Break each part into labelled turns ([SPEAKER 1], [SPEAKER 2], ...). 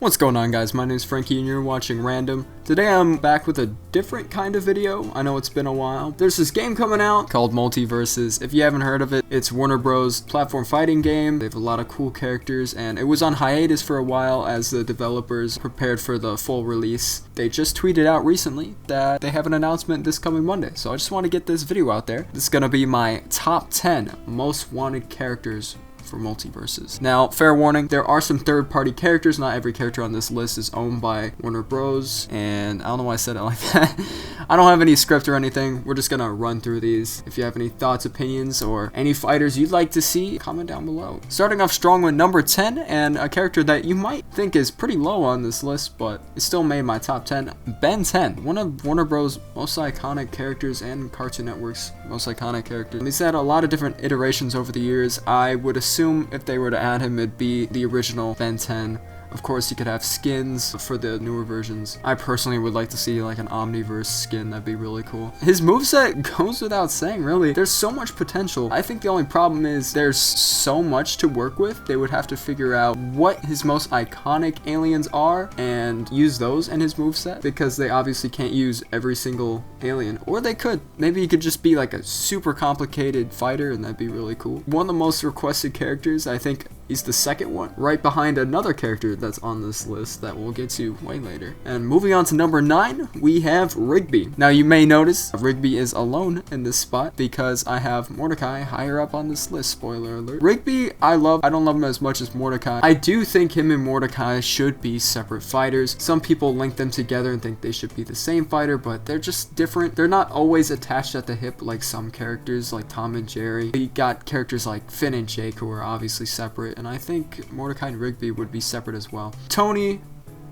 [SPEAKER 1] What's going on, guys? My name is Frankie and you're watching Random. Today I'm back with a different kind of video. I know it's been a while. There's this game coming out called Multiversus. If you haven't heard of it, it's Warner Bros. Platform fighting game. They have a lot of cool characters and it was on hiatus for a while as the developers prepared for the full release. They just tweeted out recently that they have an announcement this coming Monday. So I just want to get this video out there. This is going to be my top 10 most wanted characters for Multiversus. Now, fair warning, there are some third-party characters. Not every character on this list is owned by Warner Bros. And I don't know why I said it like that. I don't have any script or anything. We're just gonna run through these. If you have any thoughts, opinions, or any fighters you'd like to see, comment down below. Starting off strong with number 10, and a character that you might think is pretty low on this list, but it still made my top 10. Ben 10, one of Warner Bros. Most iconic characters and Cartoon Network's most iconic characters. He's had a lot of different iterations over the years. I would assume if they were to add him, it'd be the original Ben 10. Of course, you could have skins for the newer versions. I personally would like to see like an Omniverse skin. That'd be really cool. His moveset goes without saying, really. There's so much potential. I think the only problem is there's so much to work with. They would have to figure out what his most iconic aliens are and use those in his moveset, because they obviously can't use every single alien. Or they could. Maybe he could just be like a super complicated fighter and that'd be really cool. One of the most requested characters, I think he's the second one, right behind another character that's on this list that we'll get to way later. And moving on to number 9, we have Rigby. Now you may notice Rigby is alone in this spot because I have Mordecai higher up on this list, spoiler alert. Rigby, I don't love him as much as Mordecai. I do think him and Mordecai should be separate fighters. Some people link them together and think they should be the same fighter, but they're just different. They're not always attached at the hip like some characters like Tom and Jerry. You got characters like Finn and Jake who are obviously separate, and I think Mordecai and Rigby would be separate as well. Tony,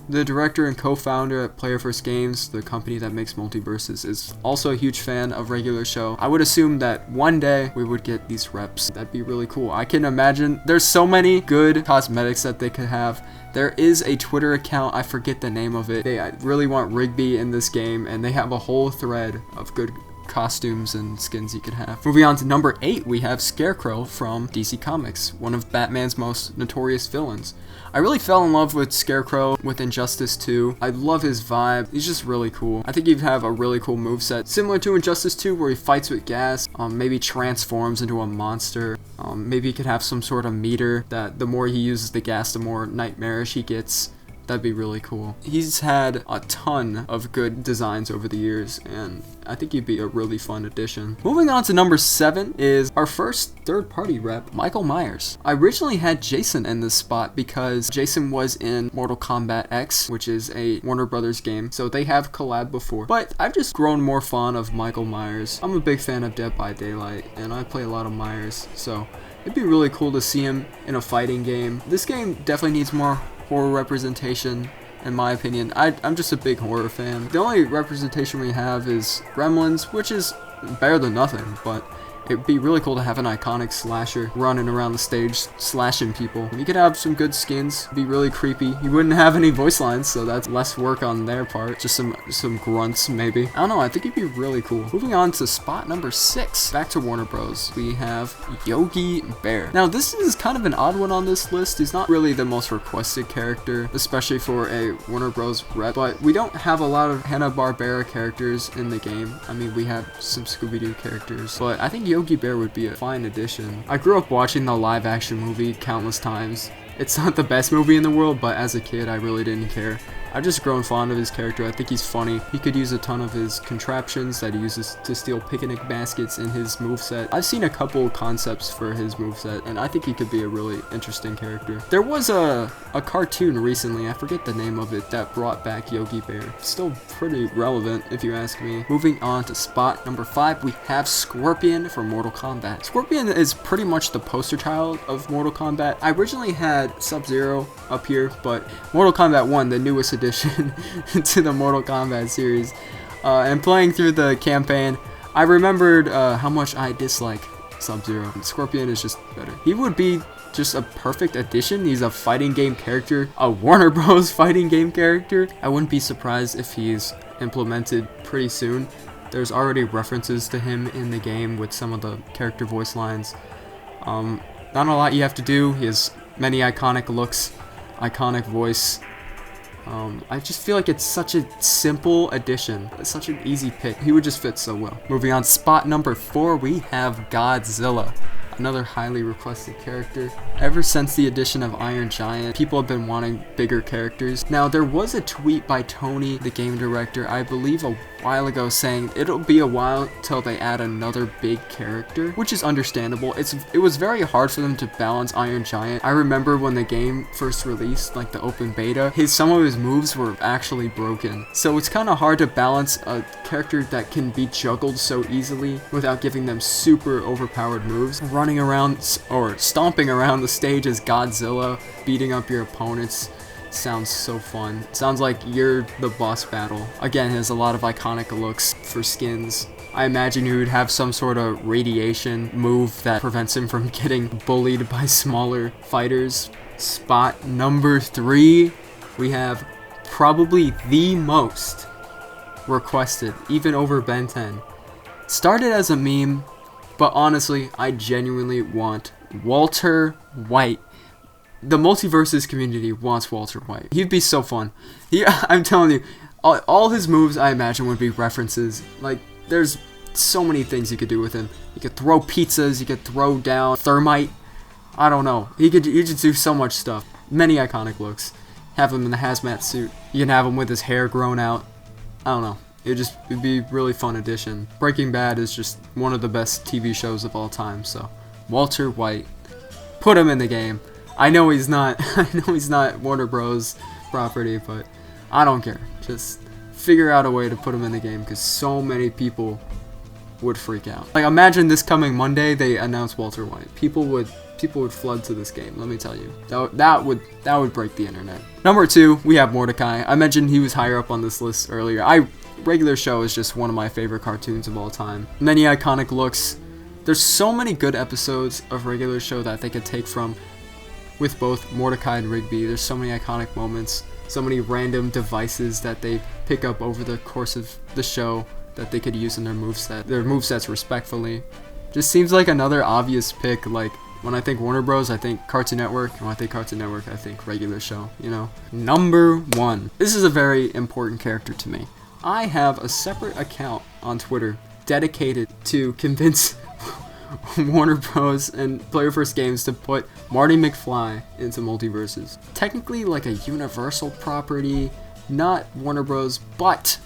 [SPEAKER 1] the director and co-founder at Player First Games, the company that makes Multiversus, is also a huge fan of regular show. I would assume that one day we would get these reps. That'd be really cool. I can imagine there's so many good cosmetics that they could have. There is a Twitter account, I forget the name of it. They really want Rigby in this game, and they have a whole thread of good costumes and skins you could have. Moving on to number 8, we have Scarecrow from DC Comics, one of Batman's most notorious villains. I really fell in love with Scarecrow with Injustice 2. I love his vibe. He's just really cool. I think he'd have a really cool moveset, similar to Injustice 2 where he fights with gas, maybe transforms into a monster. Maybe he could have some sort of meter that the more he uses the gas, the more nightmarish he gets. That'd be really cool. He's had a ton of good designs over the years, and I think he'd be a really fun addition. Moving on to number 7 is our first third-party rep, Michael Myers. I originally had Jason in this spot because Jason was in Mortal Kombat X, which is a Warner Brothers game, so they have collabed before. But I've just grown more fond of Michael Myers. I'm a big fan of Dead by Daylight, and I play a lot of Myers, so it'd be really cool to see him in a fighting game. This game definitely needs more horror representation, in my opinion. I'm just a big horror fan. The only representation we have is Gremlins, which is better than nothing, but it'd be really cool to have an iconic slasher running around the stage slashing people. You could have some good skins, be really creepy. You wouldn't have any voice lines, so that's less work on their part. Just some grunts, maybe. I don't know, I think it'd be really cool. Moving on to spot number 6, back to Warner Bros. We have Yogi Bear. Now this is kind of an odd one on this list. He's not really the most requested character, especially for a Warner Bros. Rep, but we don't have a lot of Hanna-Barbera characters in the game. I mean, we have some Scooby-Doo characters, but I think Yogi Bear would be a fine addition. I grew up watching the live action movie countless times. It's not the best movie in the world, but as a kid I really didn't care. I've just grown fond of his character. I think he's funny. He could use a ton of his contraptions that he uses to steal picnic baskets in his moveset. I've seen a couple concepts for his moveset, and I think he could be a really interesting character. There was a cartoon recently, I forget the name of it, that brought back Yogi Bear. Still pretty relevant if you ask me. Moving on to spot number 5, we have Scorpion from Mortal Kombat. Scorpion is pretty much the poster child of Mortal Kombat. I originally had Sub-Zero up here, but Mortal Kombat 1, the newest addition to the Mortal Kombat series, and playing through the campaign, I remembered how much I dislike Sub-Zero. Scorpion is just better. He would be just a perfect addition. He's a fighting game character, a Warner Bros. Fighting game character. I wouldn't be surprised if he's implemented pretty soon. There's already references to him in the game with some of the character voice lines. Not a lot you have to do. He has many iconic looks, iconic voice. I just feel like it's such a simple addition. It's such an easy pick. He would just fit so well. Moving on, spot number 4, we have Godzilla. Another highly requested character. Ever since the addition of Iron Giant, people have been wanting bigger characters. Now, there was a tweet by Tony, the game director, I believe a while ago, saying it'll be a while till they add another big character, which is understandable. It was very hard for them to balance Iron Giant. I remember when the game first released, like the open beta, some of his moves were actually broken. So it's kind of hard to balance a character that can be juggled so easily without giving them super overpowered moves. Running around or stomping around the stage as Godzilla, beating up your opponents sounds so fun. Sounds like you're the boss battle. Again, he has a lot of iconic looks for skins. I imagine he would have some sort of radiation move that prevents him from getting bullied by smaller fighters. Spot number 3, we have probably the most requested, even over Ben 10. Started as a meme, but honestly, I genuinely want Walter White. The Multiversus community wants Walter White. He'd be so fun. I'm telling you, all his moves I imagine would be references. Like, there's so many things you could do with him. You could throw pizzas, you could throw down thermite. I don't know. He could do so much stuff. Many iconic looks. Have him in the hazmat suit. You can have him with his hair grown out. I don't know. It'd be a really fun addition. Breaking Bad is just one of the best TV shows of all time, so Walter White, put him in the game. I know he's not Warner Bros. Property, but I don't care. Just figure out a way to put him in the game because so many people would freak out. Like, imagine this coming Monday they announce Walter White. People would flood to this game, let me tell you. That would break the internet. Number 2, we have Mordecai. I mentioned he was higher up on this list earlier. Regular Show is just one of my favorite cartoons of all time. Many iconic looks. There's so many good episodes of Regular Show that they could take from with both Mordecai and Rigby. There's so many iconic moments, so many random devices that they pick up over the course of the show that they could use in their movesets respectfully. Just seems like another obvious pick. Like, when I think Warner Bros, I think Cartoon Network, and when I think Cartoon Network, I think Regular Show, you know? Number 1. This is a very important character to me. I have a separate account on Twitter dedicated to convince Warner Bros. And Player First Games to put Marty McFly into Multiversus. Technically like a Universal property, not Warner Bros., but,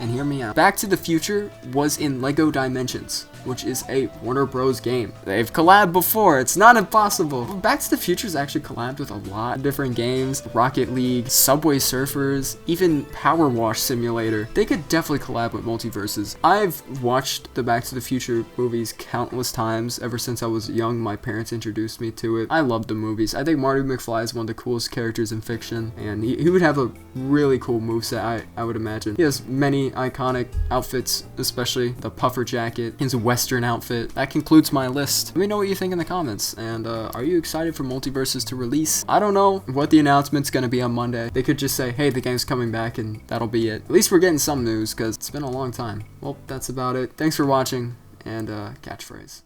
[SPEAKER 1] and hear me out, Back to the Future was in Lego Dimensions, which is a Warner Bros. Game. They've collabed before, it's not impossible. Back to the Future's actually collabed with a lot of different games. Rocket League, Subway Surfers, even Power Wash Simulator. They could definitely collab with Multiverses. I've watched the Back to the Future movies countless times. Ever since I was young, my parents introduced me to it. I love the movies. I think Marty McFly is one of the coolest characters in fiction, and he would have a really cool moveset, I would imagine. He has many iconic outfits, especially the puffer jacket, his Western outfit. That concludes my list. Let me know what you think in the comments, and are you excited for Multiversus to release? I don't know what the announcement's gonna be on Monday. They could just say, hey, the game's coming back, and that'll be it. At least we're getting some news, because it's been a long time. Well, that's about it. Thanks for watching, and catchphrase.